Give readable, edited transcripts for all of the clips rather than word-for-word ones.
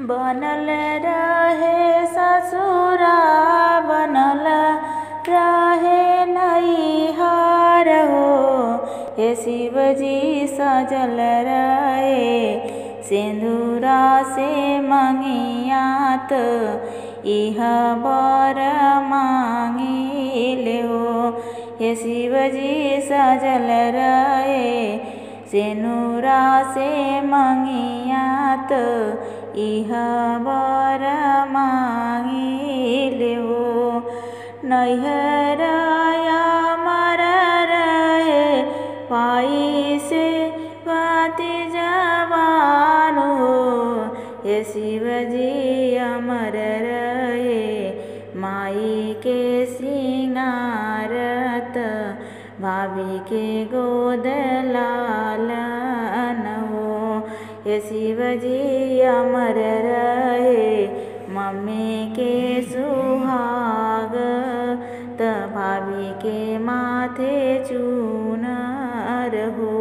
बनल रहे ससुरा बनल रहे नैहर हो। हे शिवजी सजल रहे सिंदूरा से मंगियात इह बर मांगिले हो। हे शिवजी सजल रहे सिंदूरा से मंगियात इह बर मांगिले हो। नैहर अमर रहे पाई से बाती जवान हो। हे शिवजी अमर रहे माई के सिंगारत भाभी के गोद लालन हो। हे शिवजी अमर रहे मम्मी के सुहाग त भाभी के माथे चूनर हो।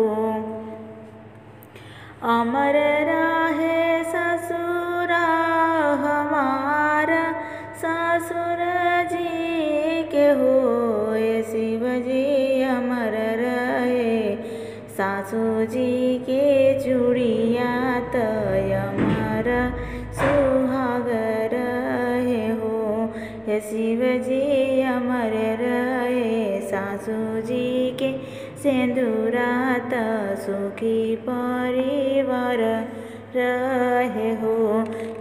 अमर रहे ससुरा हमारा ससुर जी के हो। हे शिवजी अमर रहे सासू जी के चूड़िया त अमर सुहाग रहे हो। हे शिवजी अमर रहे सासू जी के सिंदूरा त सुखी परिवार रहे हो।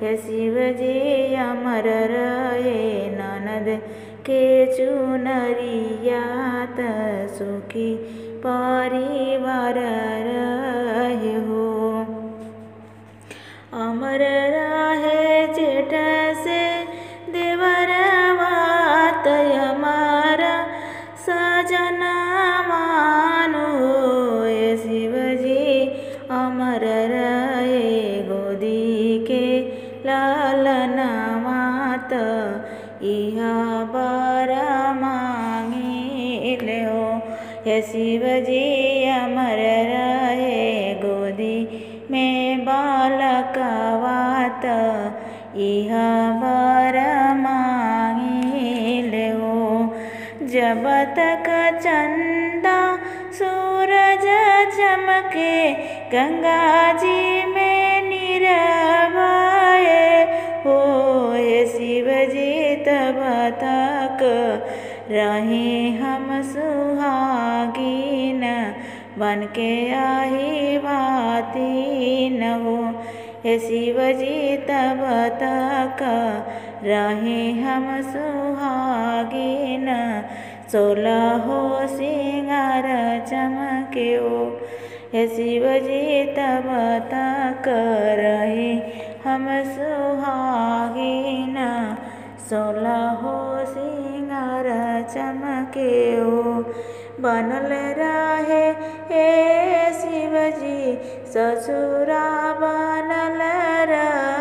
हे शिवजी अमर रहे ननद के चुनरिया त सुखी परिवार रहे हो। अमर रहे जेठ से देवरवा त अमर सजना मानो। हे शिवजी अमर रहे गोदी के लालनवा त इह बर मांगिले हो। हे शिवजी अमर रहे गोदी में बालकवा त इह बर मांगिले हो। जब तक चंदा सूरज चमके गंगा जी में निरवाए हो। हे शिवजी तब तक रहे हम सुहागिन बन के आही बातीन हो। हे शिवजी तब तक रहे हम सुहागिन 16 सिंगार चमके हो। हे शिवजी तब तक रहे हम सुहागिन 16 सिंगार चमके हो। बनल रहे हे शिवजी ससुरा बनल रहे